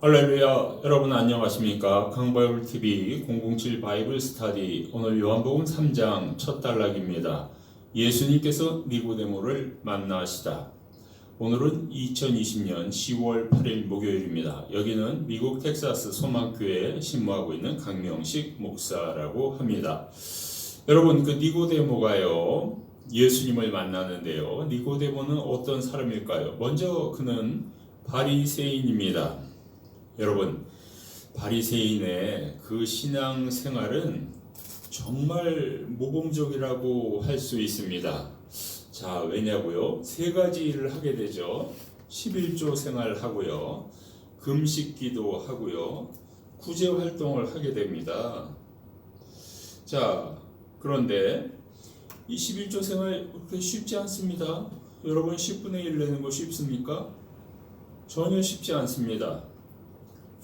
할렐루야. 여러분 안녕하십니까? 강바이블TV 007 바이블 스타디, 오늘 요한복음 3장 첫 단락입니다. 예수님께서 니고데모를 만나시다. 오늘은 2020년 10월 8일 목요일입니다. 여기는 미국 텍사스 소망교회에 신무하고 있는 강명식 목사라고 합니다. 여러분, 그 니고데모가요, 예수님을 만나는데요. 니고데모는 어떤 사람일까요? 먼저 그는 바리새인입니다. 여러분, 바리새인의 그 신앙 생활은 정말 모범적이라고 할 수 있습니다. 자, 왜냐고요? 세 가지 일을 하게 되죠. 11조 생활하고요, 금식기도 하고요, 구제 활동을 하게 됩니다. 자, 그런데 이 11조 생활 그렇게 쉽지 않습니다. 여러분, 10분의 1 내는 거 쉽습니까? 전혀 쉽지 않습니다.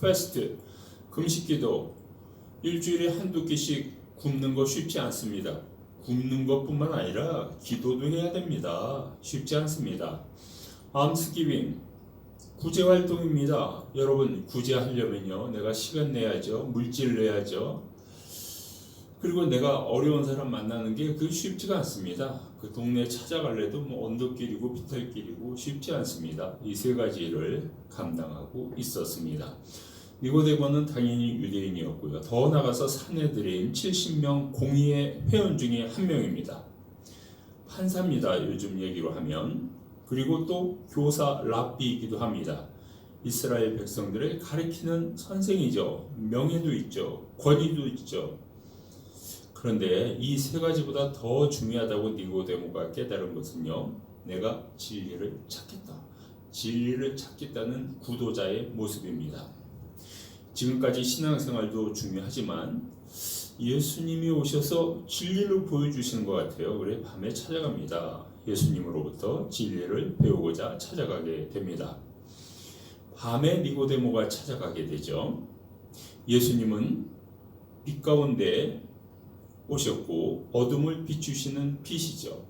패스트, 금식기도 일주일에 한두 끼씩 굶는 거 쉽지 않습니다. 굶는 것뿐만 아니라 기도도 해야 됩니다. 쉽지 않습니다. 암스기빙, 구제활동입니다. 여러분, 구제하려면요, 내가 시간 내야죠. 물질 내야죠. 그리고 내가 어려운 사람 만나는 게 그 쉽지가 않습니다. 그 동네 찾아갈래도 언덕길이고 비탈길이고 쉽지 않습니다. 이 세 가지 일을 감당하고 있었습니다. 니고데모는 당연히 유대인이었고요. 더 나아가서 사내들인 70명 공의회 회원 중에 한 명입니다. 판사입니다. 요즘 얘기로 하면. 그리고 또 교사 랍비이기도 합니다. 이스라엘 백성들을 가르치는 선생이죠. 명예도 있죠. 권위도 있죠. 그런데 이 세 가지보다 더 중요하다고 니고데모가 깨달은 것은요, 내가 진리를 찾겠다. 진리를 찾겠다는 구도자의 모습입니다. 지금까지 신앙생활도 중요하지만 예수님이 오셔서 진리를 보여주시는 것 같아요. 그래 밤에 찾아갑니다. 예수님으로부터 진리를 배우고자 찾아가게 됩니다. 밤에 니고데모가 찾아가게 되죠. 예수님은 빛 가운데 오셨고 어둠을 비추시는 빛이죠.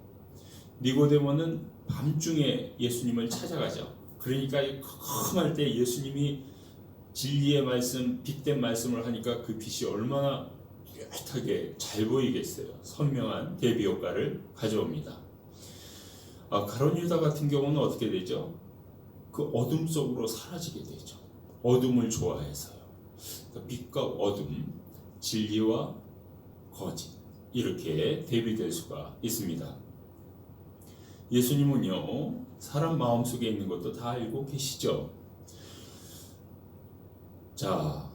니고데모는 밤중에 예수님을 찾아가죠. 그러니까 컴컴할 때 예수님이 진리의 말씀, 빛된 말씀을 하니까 그 빛이 얼마나 뚜렷하게 잘 보이겠어요. 선명한 대비 효과를 가져옵니다. 가룟 유다 같은 경우는 어떻게 되죠? 그 어둠 속으로 사라지게 되죠. 어둠을 좋아해서요. 그러니까 빛과 어둠, 진리와 거짓, 이렇게 대비될 수가 있습니다. 예수님은요, 사람 마음속에 있는 것도 다 알고 계시죠. 자,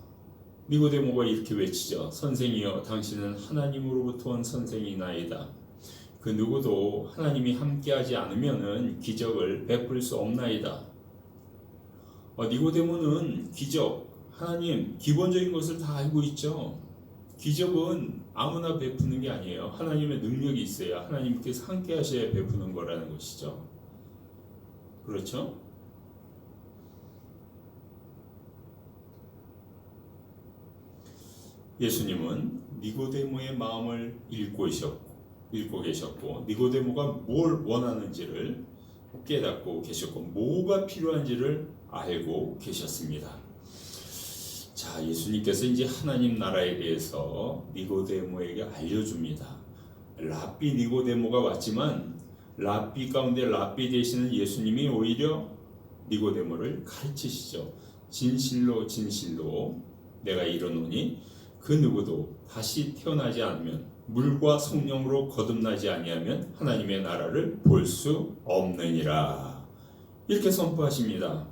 니고데모가 이렇게 외치죠. 선생이여, 당신은 하나님으로부터 온 선생이나이다. 그 누구도 하나님이 함께하지 않으면은 기적을 베풀 수 없나이다. 니고데모는 기적, 하나님 기본적인 것을 다 알고 있죠. 기적은 아무나 베푸는 게 아니에요. 하나님의 능력이 있어야, 하나님께서 함께 하셔야 베푸는 거라는 것이죠. 그렇죠? 예수님은 니고데모의 마음을 읽고 계셨고 니고데모가 뭘 원하는지를 깨닫고 계셨고 뭐가 필요한지를 알고 계셨습니다. 자, 예수님께서 이제 하나님 나라에 대해서 니고데모에게 알려줍니다. 랍비 니고데모가 왔지만 랍비 가운데 랍비 되시는 예수님이 오히려 니고데모를 가르치시죠. 진실로 진실로 내가 이르노니 그 누구도 다시 태어나지 않으면, 물과 성령으로 거듭나지 아니하면 하나님의 나라를 볼 수 없느니라. 이렇게 선포하십니다.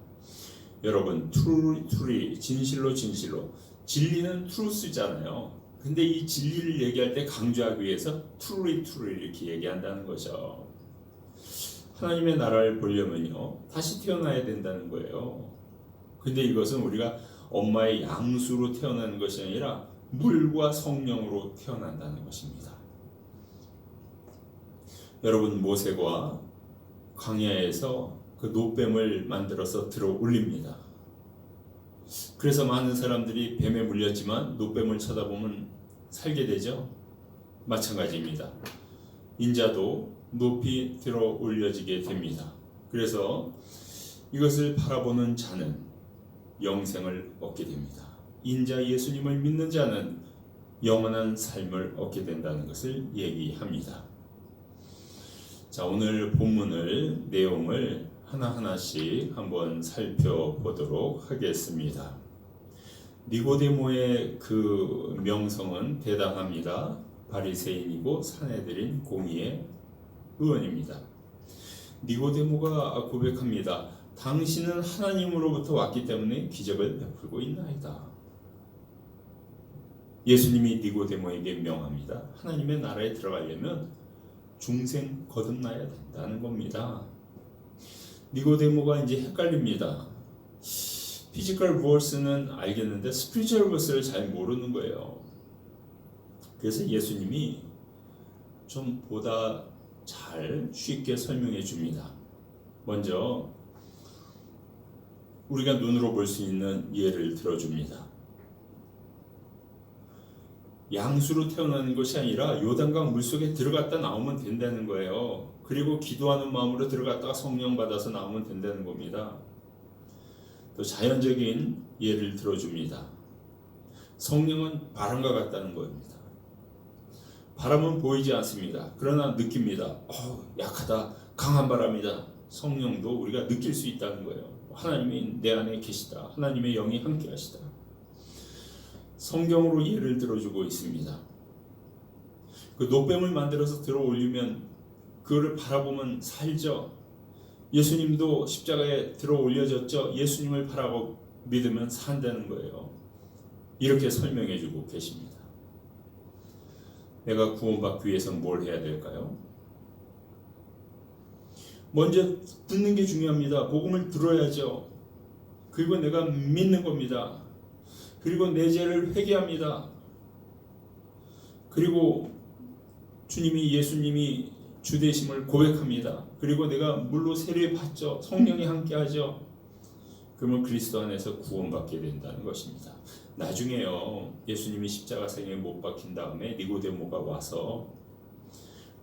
여러분, truly, 진실로 진실로, 진리는 truth잖아요. 근데 이 진리를 얘기할 때 강조하기 위해서 truly 이렇게 얘기한다는 거죠. 하나님의 나라를 보려면요, 다시 태어나야 된다는 거예요. 근데 이것은 우리가 엄마의 양수로 태어나는 것이 아니라 물과 성령으로 태어난다는 것입니다. 여러분, 모세가 광야에서 그 노뱀을 만들어서 들어 올립니다. 그래서 많은 사람들이 뱀에 물렸지만 노뱀을 쳐다보면 살게 되죠. 마찬가지입니다. 인자도 높이 들어 올려지게 됩니다. 그래서 이것을 바라보는 자는 영생을 얻게 됩니다. 인자 예수님을 믿는 자는 영원한 삶을 얻게 된다는 것을 얘기합니다. 자, 오늘 본문을 내용을 하나하나씩 한번 살펴보도록 하겠습니다. 니고데모의 그 명성은 대단합니다. 바리새인이고 사내들인 공의의 의원입니다. 니고데모가 고백합니다. 당신은 하나님으로부터 왔기 때문에 기적을 베풀고 있나이다. 예수님이 니고데모에게 명합니다. 하나님의 나라에 들어가려면 중생 거듭나야 된다는 겁니다. 니고데모가 이제 헷갈립니다. 피지컬 무엇은 알겠는데 스피리추얼 것을 잘 모르는 거예요. 그래서 예수님이 좀 보다 잘 쉽게 설명해 줍니다. 먼저 우리가 눈으로 볼 수 있는 예를 들어줍니다. 양수로 태어나는 것이 아니라 요단강 물속에 들어갔다 나오면 된다는 거예요. 그리고 기도하는 마음으로 들어갔다가 성령 받아서 나오면 된다는 겁니다. 또 자연적인 예를 들어줍니다. 성령은 바람과 같다는 겁니다. 바람은 보이지 않습니다. 그러나 느낍니다. 약하다, 강한 바람이다. 성령도 우리가 느낄 수 있다는 거예요. 하나님이 내 안에 계시다. 하나님의 영이 함께 하시다. 성경으로 예를 들어주고 있습니다. 그 노뱀을 만들어서 들어 올리면 그거를 바라보면 살죠. 예수님도 십자가에 들어 올려졌죠. 예수님을 바라고 믿으면 산다는 거예요. 이렇게 설명해 주고 계십니다. 내가 구원받기 위해서는 뭘 해야 될까요? 먼저 듣는 게 중요합니다. 복음을 들어야죠. 그리고 내가 믿는 겁니다. 그리고 내 죄를 회개합니다. 그리고 예수님이 주 되심을 고백합니다. 그리고 내가 물로 세례 받죠. 성령이 함께하죠. 그러면 그리스도 안에서 구원받게 된다는 것입니다. 나중에요, 예수님이 십자가상에 못 박힌 다음에 니고데모가 와서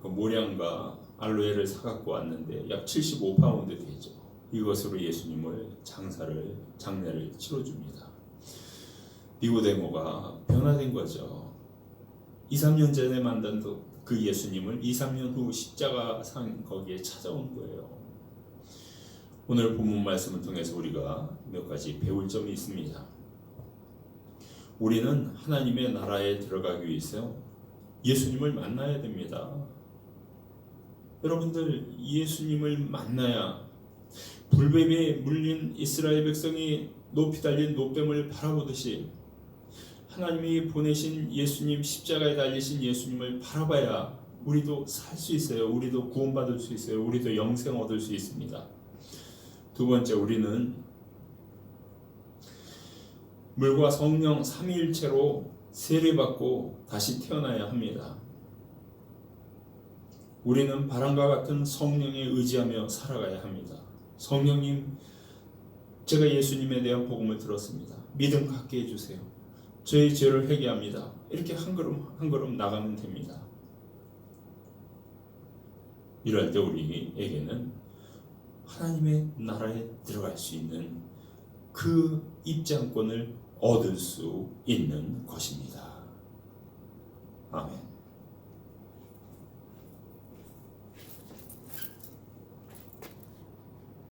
그 모량과 알로에를 사갖고 왔는데 약 75파운드 되죠. 이것으로 예수님을 장례를 치러줍니다. 니고데모가 변화된 거죠. 2-3년 전에 만난 그 예수님을 2-3년 후 십자가상 거기에 찾아온 거예요. 오늘 본문 말씀을 통해서 우리가 몇 가지 배울 점이 있습니다. 우리는 하나님의 나라에 들어가기 위해서 예수님을 만나야 됩니다. 여러분들, 예수님을 만나야 불뱀에 물린 이스라엘 백성이 높이 달린 노뱀을 바라보듯이 하나님이 보내신 예수님, 십자가에 달리신 예수님을 바라봐야 우리도 살 수 있어요. 우리도 구원받을 수 있어요. 우리도 영생 얻을 수 있습니다. 두 번째, 우리는 물과 성령 삼위일체로 세례받고 다시 태어나야 합니다. 우리는 바람과 같은 성령에 의지하며 살아가야 합니다. 성령님, 제가 예수님에 대한 복음을 들었습니다. 믿음 갖게 해주세요. 저희 죄를 회개합니다. 이렇게 한 걸음 한 걸음 나가면 됩니다. 이럴 때 우리에게는 하나님의 나라에 들어갈 수 있는 그 입장권을 얻을 수 있는 것입니다. 아멘.